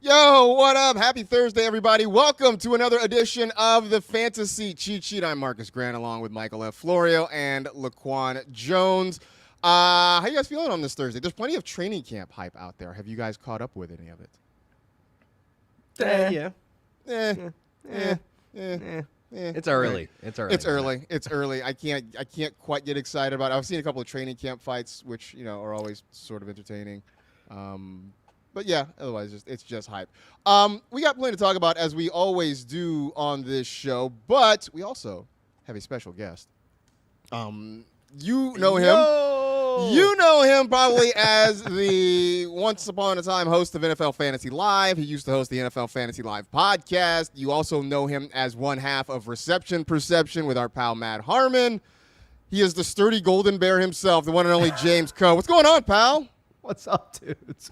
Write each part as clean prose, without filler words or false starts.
Yo, what up? Happy Thursday, everybody. Welcome to another edition of the Fantasy Cheat Sheet. I'm Marcus Grant, along with Michael F. Florio and Laquan Jones. How you guys feeling on this Thursday? There's plenty of training camp hype out there. Have you guys caught up with any of it? It's early. It's early. I can't quite get excited about it. I've seen a couple of training camp fights, which are always sort of entertaining. But yeah, otherwise it's just hype. We got plenty to talk about, as we always do on this show, but we also have a special guest. You know him. You know him probably as the once upon a time host of NFL Fantasy Live. He used to host the NFL Fantasy Live podcast. You also know him as one half of Reception Perception with our pal Matt Harmon. He is the sturdy golden bear himself, the one and only James Coe. What's going on, pal? What's up, dudes?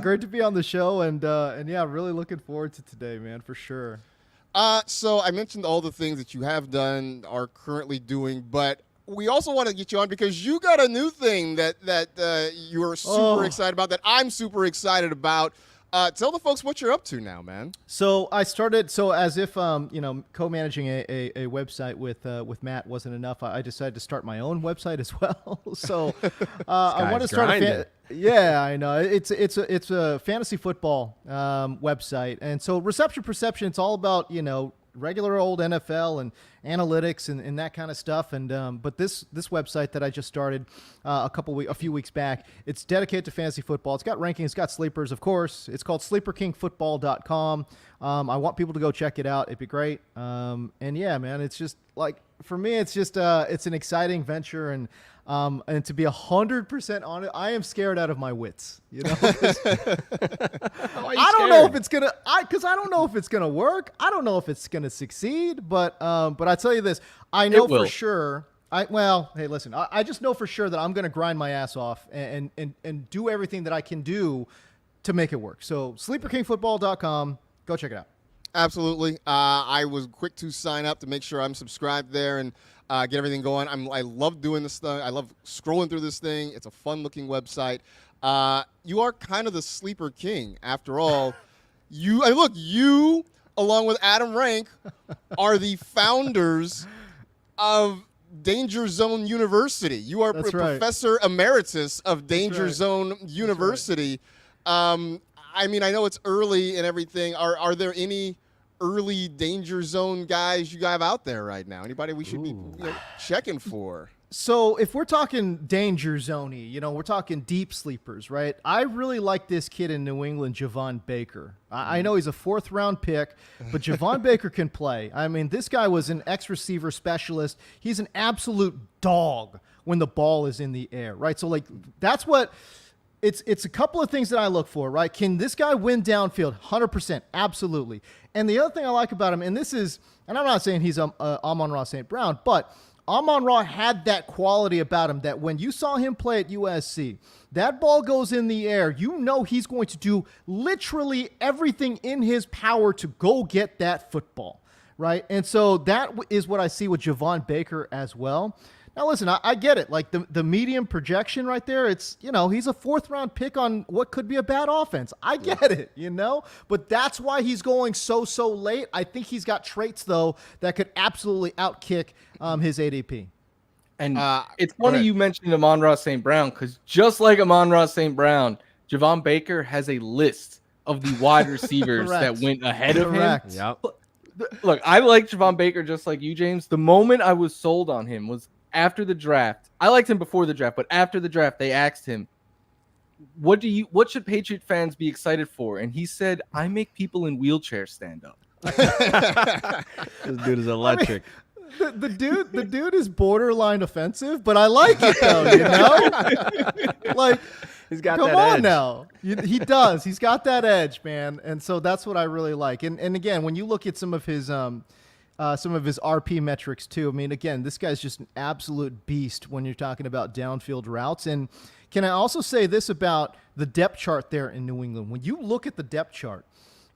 Great to be on the show, and yeah, really looking forward to today, man, for sure. So I mentioned all the things that you have done, are currently doing, but we also want to get you on because you got a new thing that you are super excited about, that I'm super excited about. Tell the folks what you're up to now, man. So I started, as if co-managing a website with Matt wasn't enough, I decided to start my own website as well. So I want to start yeah, I know. It's a fantasy football website. And so Reception Perception, it's all about, regular old NFL and analytics and that kind of stuff. And but this website that I just started a few weeks back, it's dedicated to fantasy football. It's got rankings, it's got sleepers, of course. It's called sleeperkingfootball.com. I want people to go check it out. It'd be great. And yeah, man, it's just like, for me, it's just it's an exciting venture, and to be 100% honest, I am scared out of my wits. I don't know if it's gonna, because I don't know if it's gonna work. I don't know if it's gonna succeed. But I tell you this, I know for sure. Hey, listen, I just know for sure that I'm gonna grind my ass off and do everything that I can do to make it work. So sleeperkingfootball.com, go check it out. Absolutely. I was quick to sign up to make sure I'm subscribed there and get everything going. I love doing this thing. I love scrolling through this thing. It's a fun-looking website. You are kind of the sleeper king, after all. You, along with Adam Rank, are the founders of Danger Zone University. You are Professor Emeritus of Danger Zone University. I know it's early and everything. Are there any early Danger Zone guys you have out there right now? Anybody we should be checking for? So if we're talking Danger Zone-y, we're talking deep sleepers, right? I really like this kid in New England, Javon Baker. I know he's a 4th-round pick, but Javon Baker can play. This guy was an ex-receiver specialist. He's an absolute dog when the ball is in the air, right? So, that's what... It's a couple of things that I look for, right? Can this guy win downfield? 100%, absolutely. And the other thing I like about him, and I'm not saying he's Amon-Ra St. Brown, but Amon-Ra had that quality about him that when you saw him play at USC, that ball goes in the air, he's going to do literally everything in his power to go get that football, right? And so that is what I see with Javon Baker as well. Now, listen, I get it. Like the medium projection right there, it's, he's a 4th-round pick on what could be a bad offense. I get it, But that's why he's going so late. I think he's got traits, though, that could absolutely outkick his ADP. And it's funny you mentioned Amon-Ra St. Brown, because just like Amon-Ra St. Brown, Javon Baker has a list of the wide receivers that went ahead of him. Yep. Look, I like Javon Baker just like you, James. The moment I was sold on him was after the draft. I liked him before the draft, but after the draft, they asked him, what should Patriot fans be excited for? And he said, I make people in wheelchairs stand up. This dude is electric. The dude is borderline offensive, but I like it though. You know, like He's got come that on edge. now. He does. He's got that edge, man. And so that's what I really like. And again, when you look at some of his RP metrics too, I mean, again, this guy's just an absolute beast when you're talking about downfield routes. And can I also say this about the depth chart there in New England? When you look at the depth chart,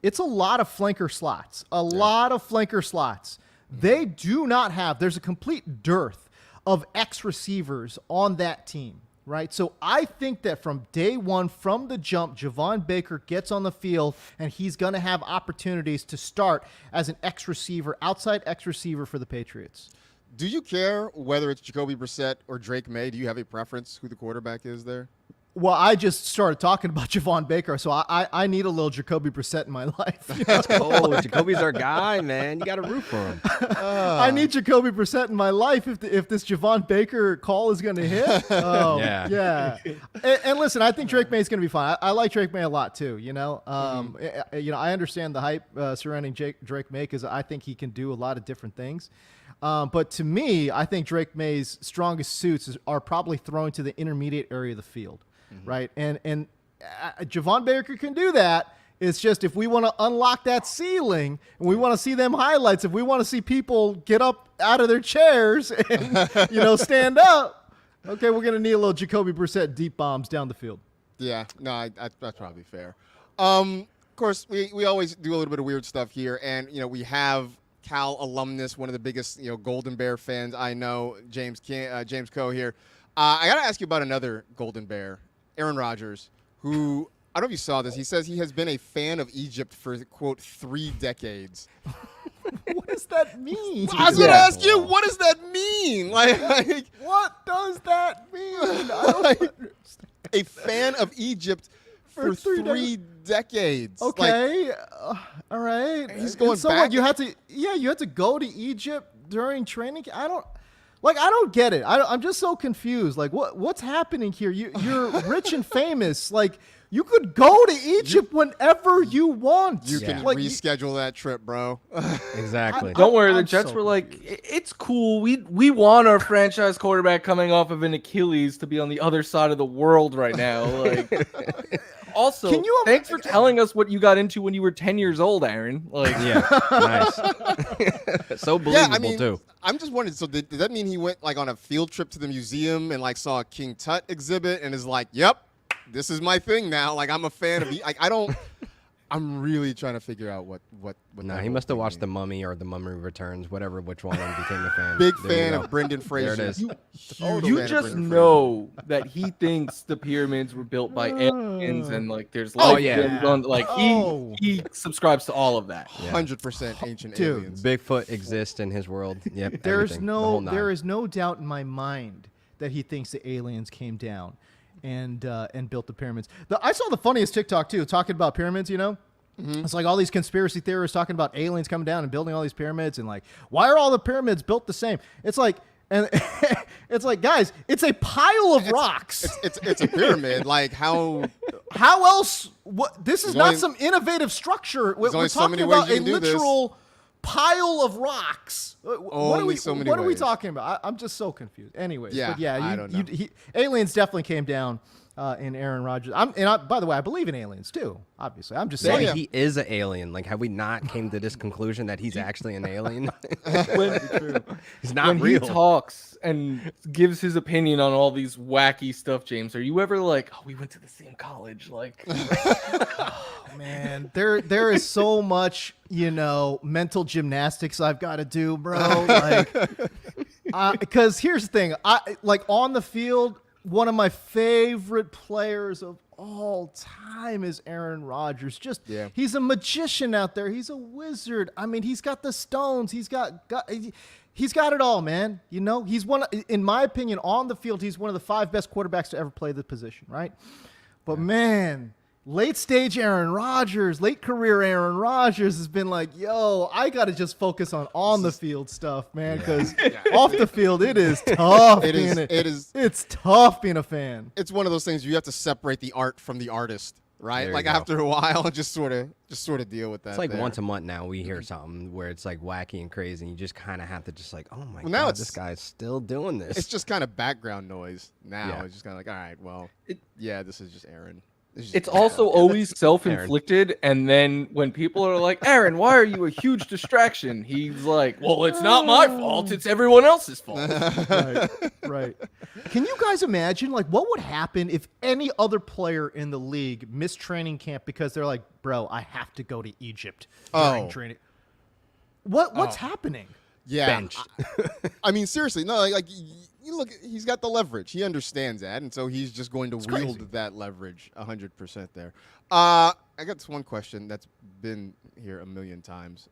it's a lot of flanker slots. Lot of flanker slots. They do not have, there's a complete dearth of X receivers on that team, right? So I think that from day one, from the jump, Javon Baker gets on the field and he's going to have opportunities to start as an X receiver, outside X receiver for the Patriots. Do you care whether it's Jacoby Brissett or Drake May? Do you have a preference who the quarterback is there? Well, I just started talking about Javon Baker, so I need a little Jacoby Brissett in my life. You know? Oh, Jacoby's our guy, man. You got to root for him. I need Jacoby Brissett in my life if this Javon Baker call is going to hit. Oh, yeah. And listen, I think Drake May is going to be fine. I like Drake May a lot too. You know, I understand the hype surrounding Drake May because I think he can do a lot of different things. But to me, I think Drake May's strongest suits are probably throwing to the intermediate area of the field. Right. And Javon Baker can do that. It's just if we want to unlock that ceiling and we want to see them highlights, if we want to see people get up out of their chairs and, stand up, okay, we're going to need a little Jacoby Brissett deep bombs down the field. Yeah, no, that's probably fair. Of course, we always do a little bit of weird stuff here. And, we have Cal alumnus, one of the biggest, Golden Bear fans I know, James Coe here. I got to ask you about another Golden Bear. Aaron Rodgers, who, I don't know if you saw this, he says he has been a fan of Egypt for, quote, 3 decades. What does that mean? I was going to ask you, what does that mean? Like what does that mean? I don't understand. A fan of Egypt for 3 decades. Okay, all right. He's going so back. What, you had to go to Egypt during training. I don't get it. I'm just so confused. Like, what's happening here? You're rich and famous. Like, you could go to Egypt whenever you want. You can reschedule that trip, bro. Exactly. Don't worry. The Jets were like, it's cool. We want our franchise quarterback coming off of an Achilles to be on the other side of the world right now. Like, also, thanks for telling us what you got into when you were 10 years old, Aaron. Like, yeah, nice. So believable too. I'm just wondering. So did that mean he went like on a field trip to the museum and like saw a King Tut exhibit and is like, "Yep, this is my thing now." Like I'm a fan of. I'm really trying to figure out what. No, he must have watched The Mummy or The Mummy Returns, which one, and became a fan. Big fan of Brendan Fraser. There it is. You just know that he thinks the pyramids were built by aliens and like there's he subscribes to all of that. 100% ancient aliens. Bigfoot exists in his world. Yep. There is no doubt in my mind that he thinks the aliens came down and built the pyramids. I saw the funniest TikTok too, talking about pyramids. It's like all these conspiracy theorists talking about aliens coming down and building all these pyramids and like, why are all the pyramids built the same? It's like, and it's like, guys, it's a pile of rocks. It's a pyramid. Like how else? What? This is not some innovative structure. We're talking about a literal pile of rocks. What are we talking about? I'm just so confused. Anyways, I don't know. Aliens definitely came down in Aaron Rodgers. By the way, I believe in aliens too. Obviously, I'm just saying he is an alien. Like, have we not came to this conclusion that he's actually an alien? He's not when real. He talks and gives his opinion on all these wacky stuff, James, are you ever like, oh, we went to the same college? Like, oh, man, there is so much, mental gymnastics I've got to do, bro. Like, because here's the thing, on the field, one of my favorite players of all time is Aaron Rodgers. He's a magician out there. He's a wizard. I mean, he's got the stones. He's got it all, man. He's in my opinion, on the field, he's one of the 5 best quarterbacks to ever play the position, right? But man, late career Aaron Rodgers has been like, yo, I got to just focus on the field stuff, man, because off the field, it is tough. It's tough being a fan. It's one of those things you have to separate the art from the artist. right? Like after a while, just sort of deal with that. It's like once a month now we hear something where it's like wacky and crazy, and you just kind of have to just like, oh my god, this guy's still doing this. It's just kind of background noise now. Yeah. It's just kind of like, all right, well, this is just Aaron. It's also always self-inflicted, and then when people are like, Aaron, why are you a huge distraction? He's like, well, it's not my fault. It's everyone else's fault. Right. Can you guys imagine, like, what would happen if any other player in the league missed training camp because they're like, bro, I have to go to Egypt during training? What's happening? Yeah. Bench. I mean, seriously, no, like you look, he's got the leverage. He understands that, and so he's just going to wield that leverage 100% there. I got this one question that's been here a million times.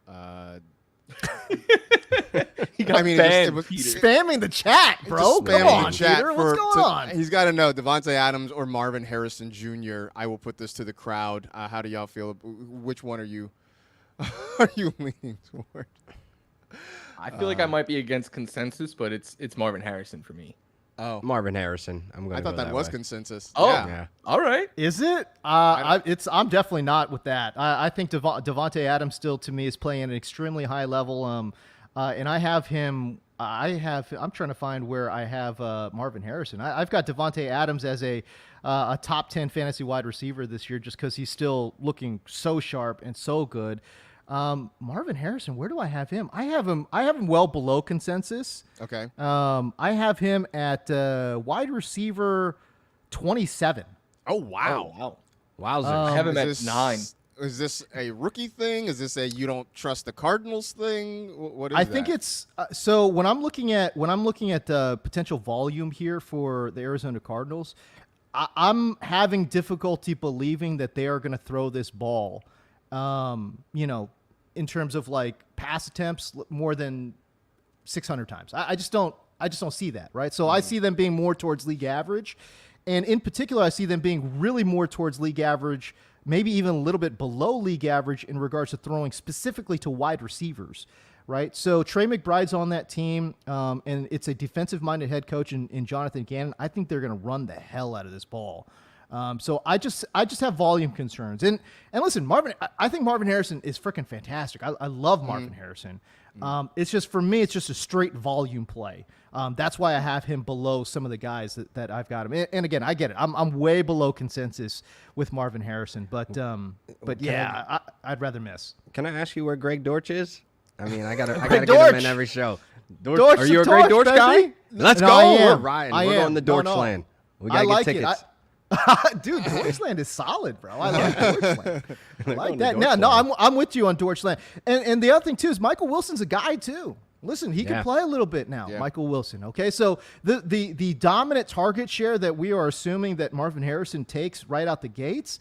He got banned, spamming the chat, bro. Come on, Peter. What's going on? He's got to know Davante Adams or Marvin Harrison Jr. I will put this to the crowd. How do y'all feel? Which one are you leaning toward? I feel like I might be against consensus, but it's Marvin Harrison for me. Oh, Marvin Harrison. I thought that was consensus. Oh, yeah. All right. Is it? I'm definitely not with that. I think Davante Adams still to me is playing at an extremely high level. And I have him. I'm trying to find where I have Marvin Harrison. I've got Davante Adams as a top 10 fantasy wide receiver this year, just because he's still looking so sharp and so good. Marvin Harrison, where do I have him? I have him well below consensus. Okay. I have him at wide receiver 27. Oh wow. Oh, wow. I have him at 9. Is this a rookie thing? Is this a you don't trust the Cardinals thing? What is that? I think it's so when I'm looking at potential volume here for the Arizona Cardinals, I'm having difficulty believing that they are going to throw this ball. In terms of like pass attempts more than 600 times. I just don't see that, right? So I see them being more towards league average. And in particular, I see them being really more towards league average, maybe even a little bit below league average in regards to throwing specifically to wide receivers, right? So Trey McBride's on that team, and it's a defensive-minded head coach in Jonathan Gannon. I think they're going to run the hell out of this ball. So I just have volume concerns. And listen, I think Marvin Harrison is freaking fantastic. I love Marvin Harrison. It's just, for me, it's just a straight volume play. That's why I have him below some of the guys that I've got him. And again, I get it. I'm way below consensus with Marvin Harrison, but yeah, I'd rather miss. Can I ask you where Greg Dortch is? I mean, I gotta get him in every show. Dortch, are you a Greg Dortch guy? Let's go. We're riding. We're going to Dortch land. We gotta get tickets. Dude, Deutschland is solid, bro. I like Deutschland. I like that. No, I'm with you on Deutschland. And the other thing too is Michael Wilson's a guy too. Listen, he can play a little bit now, Michael Wilson. Okay, so the dominant target share that we are assuming that Marvin Harrison takes right out the gates,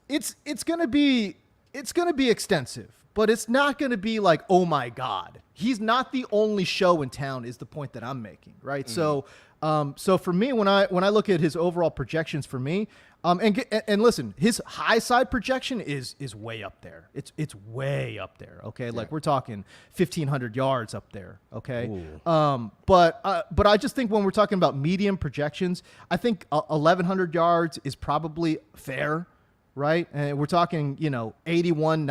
it's gonna be extensive, but it's not gonna be like, oh my God, he's not the only show in town. Is the point that I'm making, right? So for me, when I look at his overall projections for me, and listen, his high side projection is way up there. It's way up there. Okay, like we're talking 1,500 yards up there. Okay, but I just think when we're talking about medium projections, I think 1,100 yards is probably fair, right? And we're talking 81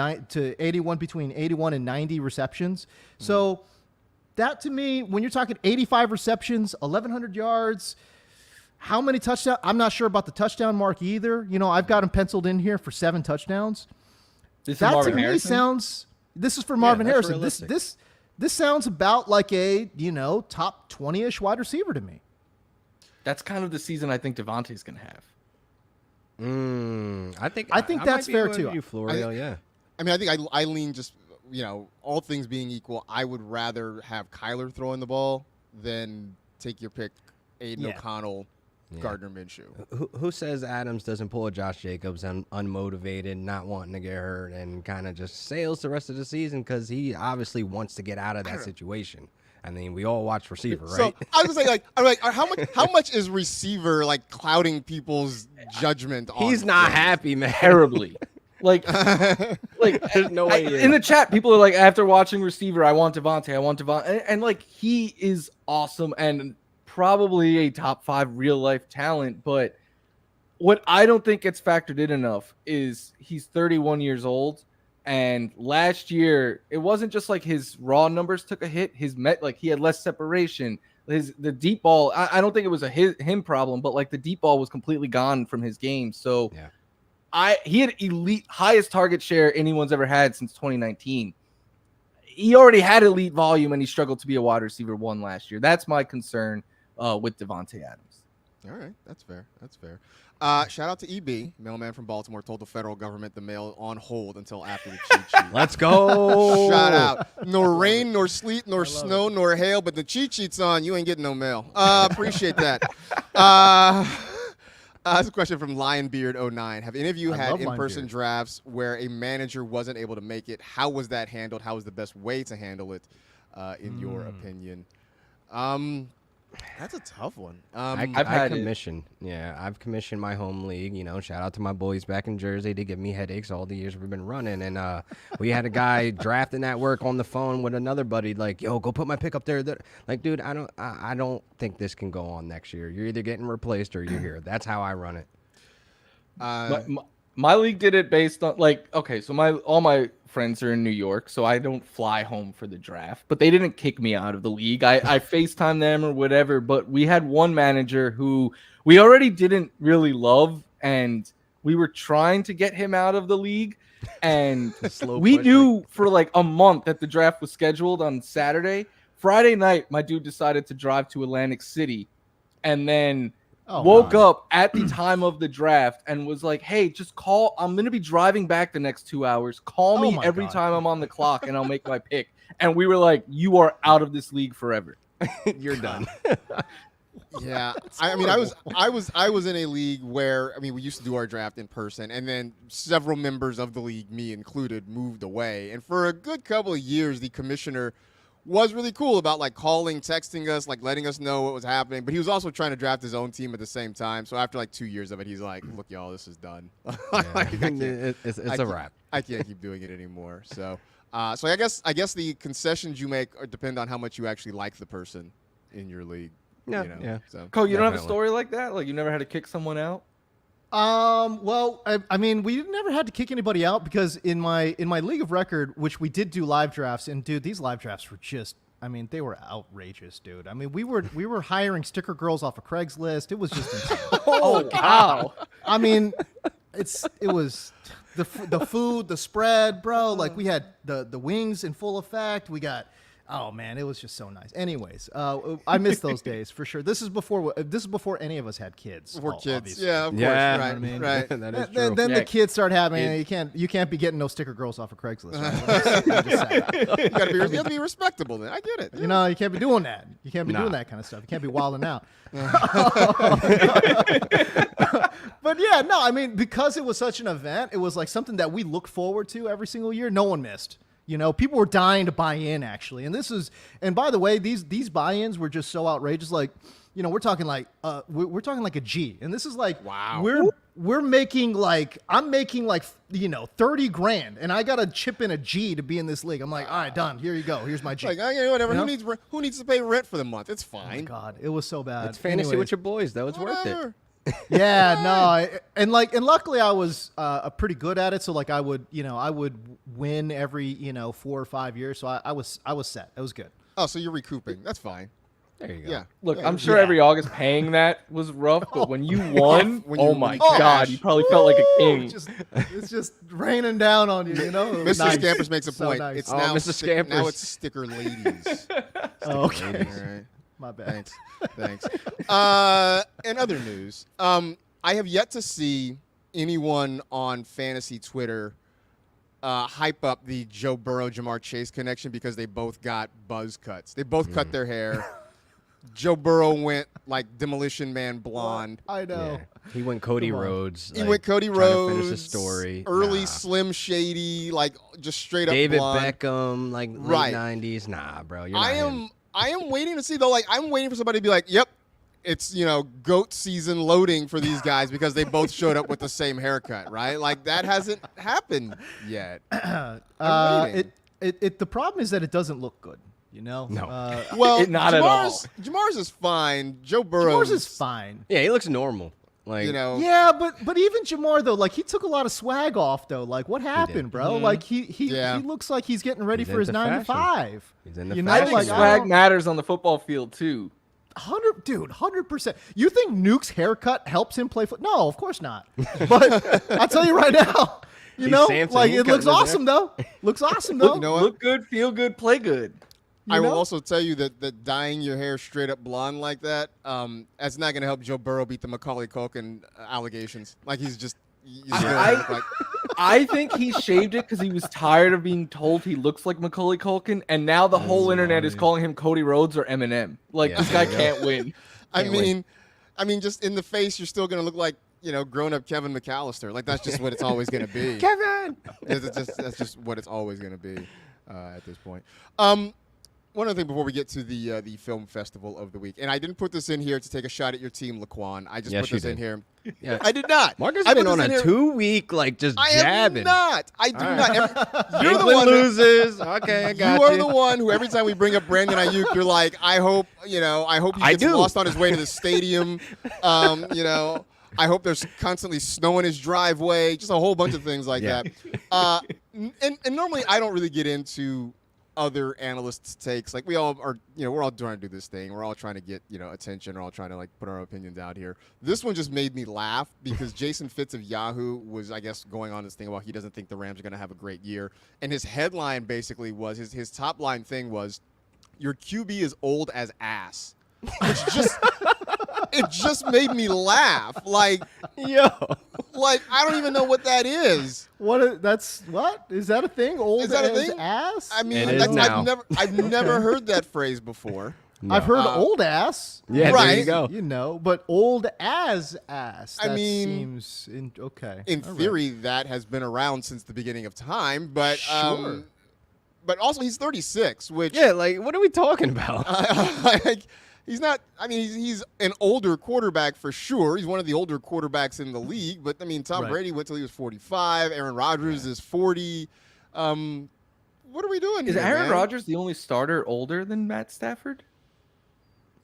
between 81 and 90 receptions. So. That to me, when you're talking 85 receptions, 1,100 yards, how many touchdowns? I'm not sure about the touchdown mark either. I've got him penciled in here for 7 touchdowns. That to me sounds. This is for Marvin Harrison. Realistic. This sounds about like a top 20-ish wide receiver to me. That's kind of the season I think Davante's going to have. I think that's fair too. You, Florio, yeah. I mean, I think I lean just. All things being equal, I would rather have Kyler throwing the ball than take your pick, Aiden O'Connell, Gardner Minshew. Who says Adams doesn't pull a Josh Jacobs unmotivated, not wanting to get hurt, and kind of just sails the rest of the season because he obviously wants to get out of that situation? I mean, we all watch receiver, right? So I was like, how much is receiver like clouding people's judgment on? He's not happy, man. Terribly. Like there's no way. In the chat, people are like, after watching receiver, I want Davante. And like, he is awesome and probably a top 5 real life talent. But what I don't think gets factored in enough is he's 31 years old. And last year, it wasn't just like his raw numbers took a hit. He had less separation. The deep ball, I don't think it was him problem, but like the deep ball was completely gone from his game. So he had elite highest target share anyone's ever had since 2019. He already had elite volume and he struggled to be a wide receiver 1 last year. That's my concern with Davante Adams. All right, that's fair. Shout out to EB, mailman from Baltimore, told the federal government the mail on hold until after the cheat sheet. Let's go. Shout out. Nor rain, nor sleet, nor snow, nor hail, but the cheat sheet's on. You ain't getting no mail. Appreciate that. That's a question from Lionbeard09. Have any of you had in-person drafts where a manager wasn't able to make it? How was that handled? How was the best way to handle it, in your opinion? That's a tough one. I've commissioned. Yeah, I've commissioned my home league. Shout out to my boys back in Jersey. They give me headaches all the years we've been running. And we had a guy drafting that work on the phone with another buddy. Like, yo, go put my pick up there. Like, dude, I don't think this can go on next year. You're either getting replaced or you're here. That's how I run it. My league did it based on so all my friends are in New York, so I don't fly home for the draft, but they didn't kick me out of the league. I FaceTime them or whatever, but we had one manager who we already didn't really love, and we were trying to get him out of the league, and we knew for like a month that the draft was scheduled on Saturday. Friday night, my dude decided to drive to Atlantic City, and then woke up at the time of the draft and was like, hey, just call. I'm going to be driving back the next 2 hours. Call me every time I'm on the clock and I'll make my pick. And we were like, you are out of this league forever. You're done. Yeah. I was in a league where, we used to do our draft in person, and then several members of the league, me included, moved away. And for a good couple of years, the commissioner was really cool about like calling, texting us, like letting us know what was happening. But he was also trying to draft his own team at the same time. So after like 2 years of it, he's like, look, y'all, this is done. It's a wrap. I can't keep doing it anymore. So I guess the concessions you make depend on how much you actually like the person in your league. Yeah. So Cole, you don't have a story like that? Like you never had to kick someone out? Well, we never had to kick anybody out because in my league of record, which we did do live drafts, and dude, these live drafts were just, they were outrageous, dude. We were hiring sticker girls off of Craigslist. It was just insane. Oh wow. It was the food, the spread, bro. Like we had the wings in full effect. We got. Oh man, it was just so nice. Anyways, I miss those days for sure. This is before any of us had kids. Before kids, obviously. yeah, of course, Yeah. right, You know what I mean? right. That is true. Then the kids start having. You can't be getting no sticker girls off of Craigslist. Right? I'm just saying. You have to be respectable. Then I get it. You can't be doing that. You can't be doing that kind of stuff. You can't be wilding out. But yeah, no, because it was such an event, it was like something that we looked forward to every single year. No one missed. People were dying to buy in actually. And by the way, these buy-ins were just so outrageous. Like, we're talking like we're talking like a G. And this is like, wow, we're making like, I'm making like, $30,000 and I got to chip in a G to be in this league. I'm like, all right, done. Here you go. Here's my G. Like, whatever. Who needs to pay rent for the month? It's fine. Oh my God, it was so bad. It's fantasy with your boys though. It's worth it. Yeah, no, and luckily I was pretty good at it. So like I would win every 4 or 5 years. So I was set. It was good. Oh, so you're recouping? That's fine. There you go. Yeah. Look, I'm sure every August paying that was rough, but when you won, oh my God, you probably felt like a king. It's just raining down on you, Mr. Nice. Scampers makes a point. Nice. It's now Mr. Scampers. Now it's sticker ladies. Okay. Ladies, all right. My bad. Thanks. In other news, I have yet to see anyone on fantasy Twitter hype up the Joe Burrow-Jamar Chase connection because they both got buzz cuts. They both cut their hair. Joe Burrow went like Demolition Man blonde. I know. Yeah. He went Cody Rhodes. He went Cody Rhodes. Finish the story. Early Slim Shady, like just straight up David blonde. Beckham, like late 90s. Nah, bro. You're not him. I am waiting to see though. Like I'm waiting for somebody to be like, "Yep, it's goat season loading for these guys because they both showed up with the same haircut." Right? Like that hasn't happened yet. The problem is that it doesn't look good. No. Well, not at all. Jamar's is fine. Joe Burrow's Jamar's is fine. Yeah, he looks normal. Like, Yeah, but even Jamar though, like he took a lot of swag off though. Like what happened, bro? Like he looks like he's getting ready for his 9 to 5. He's in the You know, I think like, swag matters on the football field too. 100%. You think Nuke's haircut helps him play football? No, of course not. But I'll tell you right now, you know, Samson, like he's it looks cutting his awesome though. Looks awesome though. You know what? Look good, feel good, play good. I will also tell you that dyeing your hair straight up blonde like that, that's not going to help Joe Burrow beat the Macaulay Culkin allegations. Like he's just I think he shaved it because he was tired of being told he looks like Macaulay Culkin, and now the whole internet is calling him Cody Rhodes or Eminem. Like this guy can't win. I mean, just in the face, you're still going to look like grown up Kevin McAllister. Like that's just what it's always going to be. Kevin. That's just what it's always going to be at this point. One other thing before we get to the film festival of the week, and I didn't put this in here to take a shot at your team, Laquan. I just put this in here. Yeah. I did not. Marcus has been on a 2-week just jabbing. I do not. You're the England one loses. Okay, I got you. You are the one who every time we bring up Brandon Ayuk, you're like, I hope he gets lost on his way to the stadium. I hope there's constantly snow in his driveway. Just a whole bunch of things like that. And normally I don't really get into other analysts' takes. Like we all are, we're all trying to do this thing. We're all trying to get, attention. We're all trying to put our opinions out here. This one just made me laugh because Jason Fitz of Yahoo was, I guess, going on this thing about he doesn't think the Rams are going to have a great year. And his headline basically was, his top line thing was, your QB is old as ass. Which it just made me laugh. Like, I don't even know what that is. What is that a thing? Old Is that a as thing? ass? I mean, I've never heard that phrase before. No. I've heard old ass. Yeah, right. There you go. But old as ass. I mean, seems okay. In theory, that has been around since the beginning of time. But sure. But also, he's 36, which what are we talking about? He's not. I mean, he's an older quarterback for sure. He's one of the older quarterbacks in the league. But I mean, Tom Brady went till he was 45. Aaron Rodgers is 40. What are we doing? Is here, Aaron man? Rodgers the only starter older than Matt Stafford?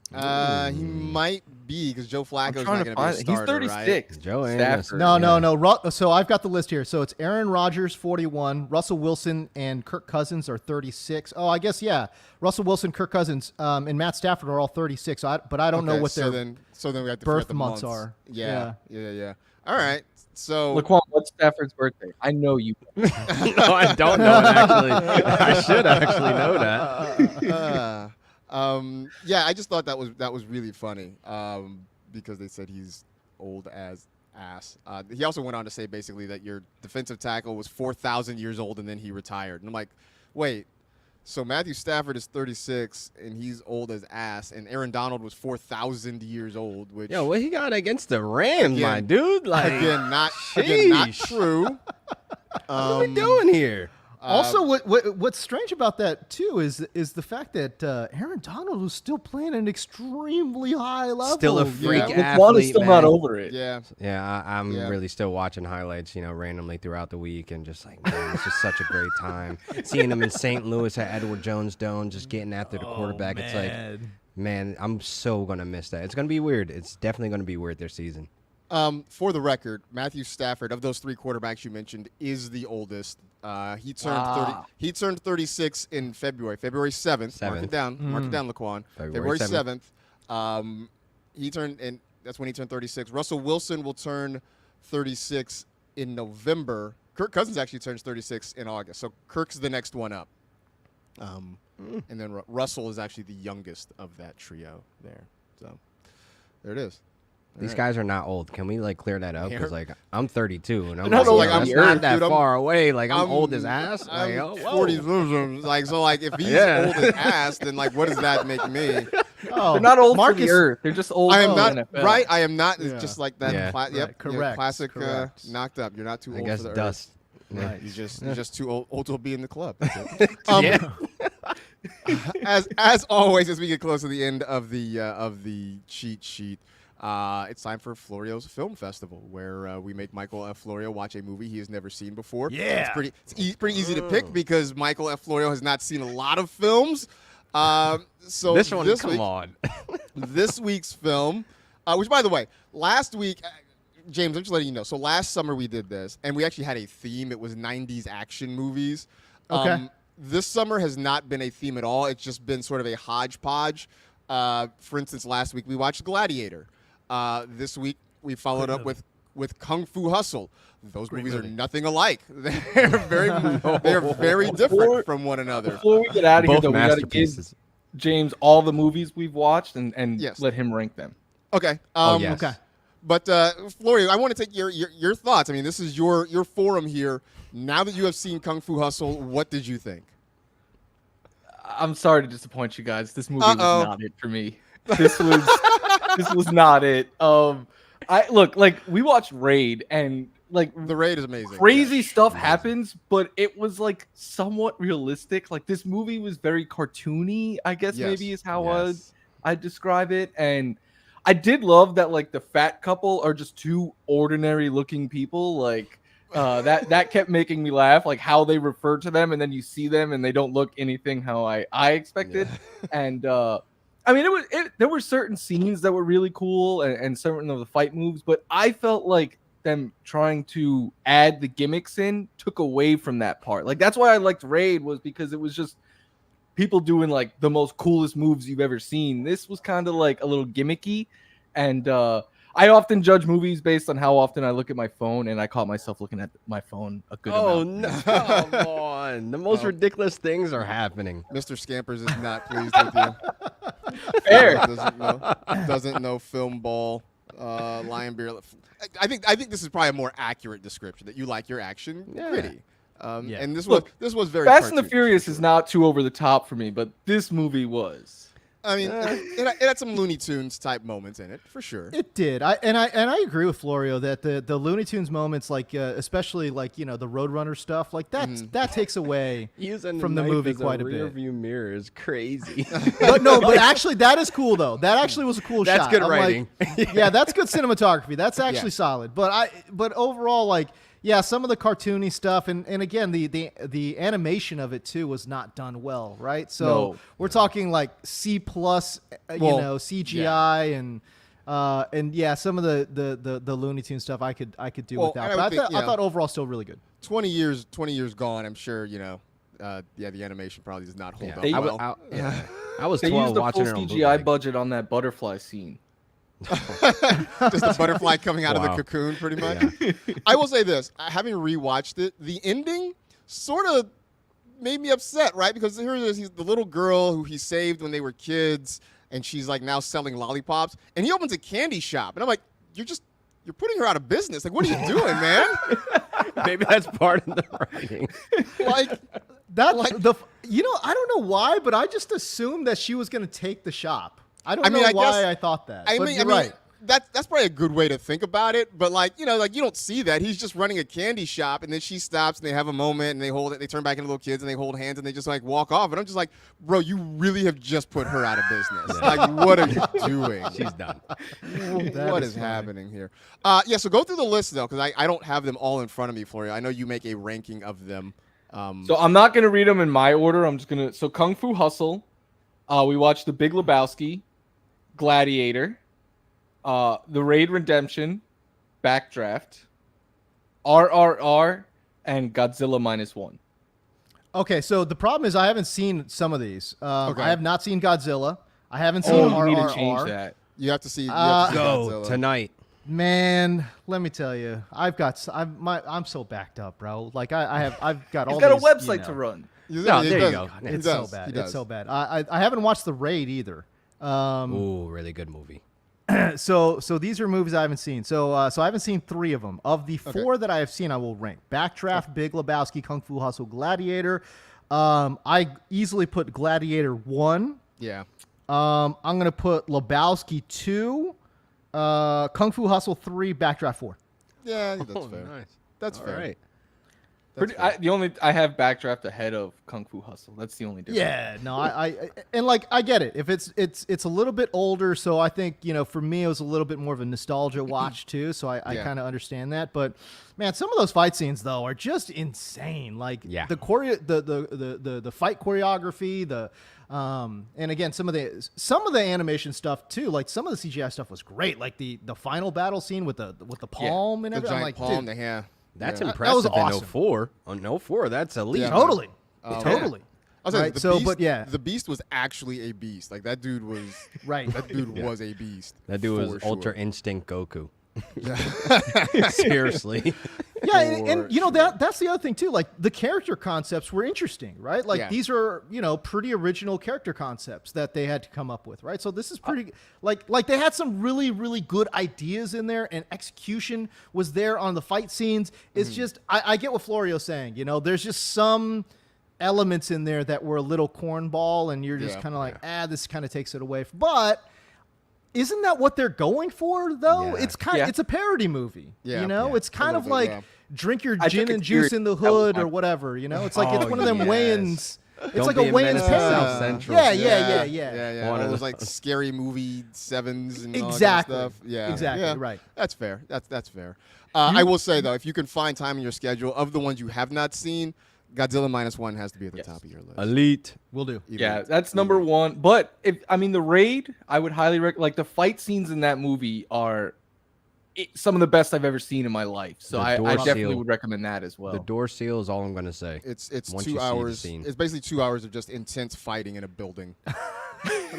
He might be because Joe Flacco's not going to be a starter. He's 36. Right? Joe Stafford. No. So I've got the list here. So it's Aaron Rodgers, 41. Russell Wilson and Kirk Cousins are 36. Oh, I guess, yeah. Russell Wilson, Kirk Cousins, and Matt Stafford are all 36. But I don't know what their so then we have to birth the months months are. Yeah. All right. So Laquan, what's Stafford's birthday? I know you. No, I don't know it, actually. I should actually know that. I just thought that was really funny because they said he's old as ass. He also went on to say basically that your defensive tackle was 4,000 years old and then he retired. And I'm like, wait, so Matthew Stafford is 36 and he's old as ass, and Aaron Donald was 4,000 years old. Which what he got against the Rams, my dude? Again, not true. What are we doing here? Also, what's strange about that too is the fact that Aaron Donald was still playing at an extremely high level. Still a freak athlete. Laquan is still not over it. Yeah. I'm really still watching highlights, randomly throughout the week, and just like, man, it's just such a great time. Seeing him in St. Louis at Edward Jones Dome, just getting after the quarterback. It's like, man, I'm so gonna miss that. It's gonna be weird. It's definitely gonna be weird this season. For the record, Matthew Stafford, of those three quarterbacks you mentioned, is the oldest. He turned 30. He turned 36 in February 7th. Mark it down. Mark it down, Laquan. February 7th. He turned, and that's when he turned 36. Russell Wilson will turn 36 in November. Kirk Cousins actually turns 36 in August. So Kirk's the next one up. And then Russell is actually the youngest of that trio there. So there it is. These guys are not old. Can we clear that up? Because I'm 32 and I'm not old, I'm I'm not that dude, far away. I'm old as ass. I'm 40. If he's old as ass, then what does that make me? They're not old for the earth. They're just old. I am not NFL. right. I am not. It's just like that. Correct. Classic. Correct. Knocked up. You're not too I old guess for the dust. earth. Right. You're just too old to be in the club. As always, as we get close to the end of the cheat sheet. It's time for Florio's Film Festival, where we make Michael F. Florio watch a movie he has never seen before. Yeah. It's pretty easy to pick because Michael F. Florio has not seen a lot of films. So this one, come on. This week's film, which, by the way, last week James, I'm just letting you know. So last summer we did this, and we actually had a theme. It was 90s action movies. Okay. This summer has not been a theme at all. It's just been sort of a hodgepodge. For instance, last week we watched Gladiator. This week we followed up with Kung Fu Hustle. Those movies are nothing alike. They're very different from one another. Before we get out of here, Both though, we got to give masterpieces. James all the movies we've watched and Yes. let him rank them. Okay. Yes. Okay. But Florio, I want to take your thoughts. I mean, this is your forum here. Now that you have seen Kung Fu Hustle, what did you think? I'm sorry to disappoint you guys. This movie was not it for me. This was not it. We watched Raid, and like The Raid is amazing. crazy stuff happens, but it was like somewhat realistic. Like this movie was very cartoony, I guess Yes. maybe is how Yes. I'd describe it. And I did love that like the fat couple are just two ordinary looking people. Like that kept making me laugh, like how they refer to them, and then you see them and they don't look anything how I expected. And I mean, there were certain scenes that were really cool and certain of the fight moves, but I felt like them trying to add the gimmicks in took away from that part. Like that's why I liked Raid, was because it was just people doing like the most coolest moves you've ever seen. This was kind of like a little gimmicky, and I often judge movies based on how often I look at my phone, and I caught myself looking at my phone a good amount. No, come on. The most ridiculous things are happening. Mr. Scampers is not pleased with you. Fair. Doesn't know film ball, lion beer. I think this is probably a more accurate description, that you like your action gritty. Yeah. And this Look, was very Fast and the cartoony, Furious for is sure. not too over the top for me, but this movie was. I mean, it had some Looney Tunes type moments in it, for sure. It did. I agree with Florio that the Looney Tunes moments, like especially like the Roadrunner stuff, like that takes away Using from the knife movie as quite a rear bit. view mirror is crazy. But actually that is cool though. That actually was a cool That's shot. good I'm writing. like, yeah, that's good cinematography. That's actually Yeah. solid. But overall, like, yeah, some of the cartoony stuff and again the animation of it too was not done well, right? So No. we're talking like C plus, CGI and yeah, some of the Looney Tunes stuff I could do Well, without. and I would But think, I thought overall still really good. 20 years gone, I'm sure, the animation probably does not hold up They- well. I was They 12 used a watching full it on CGI bootleg. budget on that butterfly scene. Just a butterfly coming out of the Wow. cocoon, pretty much. I will say this: having rewatched it, the ending sort of made me upset, right? Because here it is, he's the little girl who he saved when they were kids, and she's like now selling lollipops, and he opens a candy shop, and I'm like, you're putting her out of business. Like, what are you doing, man? Maybe that's part of the writing. Like, That I don't know why, but I just assumed that she was going to take the shop. I don't know I why guess- I thought that. I but mean, you're right. That's probably a good way to think about it. But like you don't see that. He's just running a candy shop, and then she stops, and they have a moment, and they hold it. They turn back into little kids, and they hold hands, and they just like walk off. And I'm just like, bro, you really have just put her out of business. Like, what are you doing? She's done. What is happening here? So go through the list though, because I don't have them all in front of me for you. I know you make a ranking of them. So I'm not going to read them in my order. I'm just going to. So Kung Fu Hustle. We watched The Big Lebowski, Gladiator, The Raid Redemption, Backdraft, RRR, and Godzilla -1. Okay, so the problem is I haven't seen some of these. Okay. I have not seen Godzilla. I haven't seen Oh, RRR. you need to change that. You have to see. Go Godzilla. tonight. Man, let me tell you, I'm so backed up, bro. Like I've got all. He's got a these, website to run. No, He there you does. go. He It's does. so bad. He does. It's so bad. I haven't watched The Raid either. Ooh, really good movie. So these are movies I haven't seen. So I haven't seen 3 of them. Of the 4 that I have seen, I will rank: Backdraft, Big Lebowski, Kung Fu Hustle, Gladiator. I easily put Gladiator 1. Yeah. I'm gonna put Lebowski 2, Kung Fu Hustle 3, Backdraft 4. Yeah, I think that's fair. Nice. That's All fair. right. I have Backdraft ahead of Kung Fu Hustle. That's the only difference. Yeah, no, I get it. If it's a little bit older, so I think for me it was a little bit more of a nostalgia watch too. So I kind of understand that. But man, some of those fight scenes though are just insane. Like the fight choreography, and again some of the animation stuff too. Like some of the CGI stuff was great. Like the final battle scene with the palm and everything. The giant like, palm. dude, That's that impressive was awesome. in 04. On 04, that's elite. Yeah. Totally. I was Right, the Beast was actually a beast. Like that dude was Right. That dude was a beast. That dude was for Ultra sure. Instinct Goku. Seriously. Yeah, and that's the other thing too. Like the character concepts were interesting, right? Like these are pretty original character concepts that they had to come up with, right? So this is pretty like they had some really really good ideas in there, and execution was there on the fight scenes. It's just I get what Florio's saying. There's just some elements in there that were a little cornball, and you're just kind of like, this kind of takes it away. But isn't that what they're going for, though? Yeah. It's it's a parody movie. Yeah. It's kind of like drink your I gin took and it juice in the hood serious. or whatever. It's like it's Oh, one of them yes. Wayans. It's Don't like be a a Wayans menace to parody. South Central. Yeah. One One of of those the- like scary movie sevens and all that Exactly. kind of stuff. Yeah, Exactly, yeah. right. That's fair. That's fair. I will say though, if you can find time in your schedule of the ones you have not seen, Godzilla -1 has to be at the top of your list. Elite. We'll do. Yeah, that's number one. But the Raid, I would highly recommend. Like the fight scenes in that movie are some of the best I've ever seen in my life. So The I door definitely seal. would recommend that as well. The door seal is all I'm going to say. It's Once 2 you see the hours. scene. It's basically 2 hours of just intense fighting in a building. I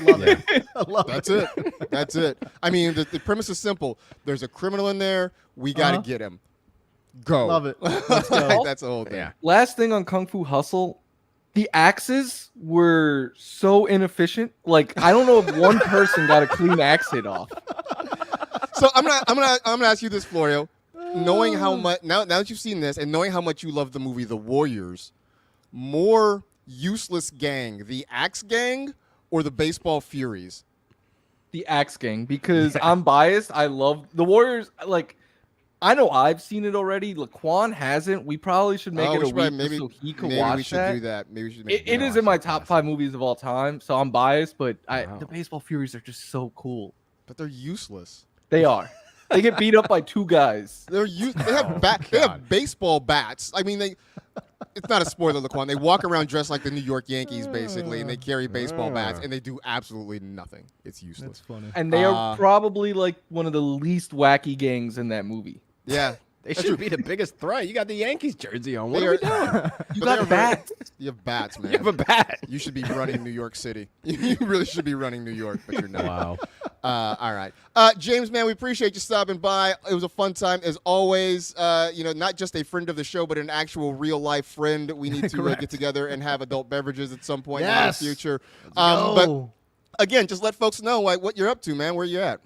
love it. I love That's it. That's it. I mean, the premise is simple. There's a criminal in there. We got to get him. Go. Love it. Let's go. Like, that's the whole thing. Yeah. Last thing on Kung Fu Hustle, the axes were so inefficient. Like I don't know if one person got a clean axe hit off. So I'm gonna ask you this, Florio. Knowing how much now that you've seen this and knowing how much you love the movie The Warriors, more useless gang, the Axe Gang or the Baseball Furies? The Axe Gang, because I'm biased. I love the Warriors. Like I know I've seen it already. Laquan hasn't. We probably should make it a week so he can maybe watch we should that. do that. Maybe we should. Make It is in my top 5 movies of all time, so I'm biased. But the Baseball Furies are just so cool. but they're useless. They are. They get beat up by 2 guys. They have They have baseball bats. I mean, it's not a spoiler, Laquan. They walk around dressed like the New York Yankees, basically, and they carry baseball bats, and they do absolutely nothing. It's useless. That's funny. And they are probably like one of the least wacky gangs in that movie. Yeah. They should be the biggest threat. You got the Yankees jersey on. What They are we are- doing? You got bats. You have bats, man. You have a bat. You should be running New York City. You really should be running New York, but you're not. Wow. All right. James, man, we appreciate you stopping by. It was a fun time as always. Not just a friend of the show, but an actual real life friend. We need to get together and have adult beverages at some point in the future. But again, just let folks know what you're up to, man. Where you at?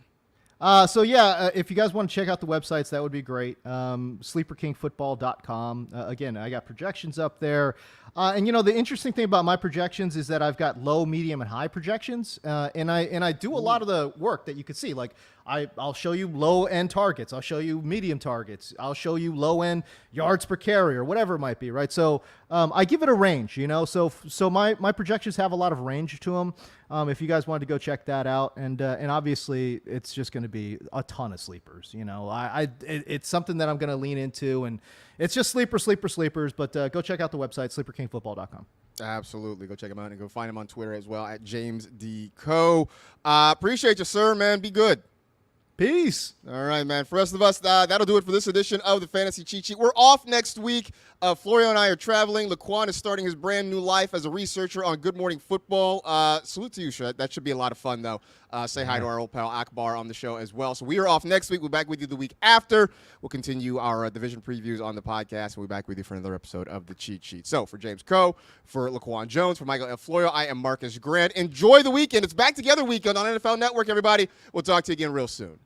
If you guys want to check out the websites, that would be great. SleeperKingFootball.com. Again, I got projections up there. And the interesting thing about my projections is that I've got low, medium, and high projections. And I do a lot of the work that you can see. Like I'll show you low end targets. I'll show you medium targets. I'll show you low end yards per carry or whatever it might be. Right. So I give it a range, so my projections have a lot of range to them. If you guys wanted to go check that out, and obviously it's just going to be a ton of sleepers. It's something that I'm going to lean into, and it's just sleepers. But go check out the website, SleeperKingFootball.com. Absolutely. Go check him out and go find him on Twitter as well at James D. Co. Appreciate you, sir, man. Be good. Peace. All right, man. For the rest of us, that'll do it for this edition of the Fantasy Cheat Sheet. We're off next week. Florio and I are traveling. Laquan is starting his brand new life as a researcher on Good Morning Football. Salute to you, Shed. That should be a lot of fun, though. Say hi to our old pal Akbar on the show as well. So we are off next week. We'll be back with you the week after. We'll continue our division previews on the podcast. We'll be back with you for another episode of the Cheat Sheet. So for James Coe, for Laquan Jones, for Michael F. Florio, I am Marcus Grant. Enjoy the weekend. It's Back Together weekend on NFL Network, everybody. We'll talk to you again real soon.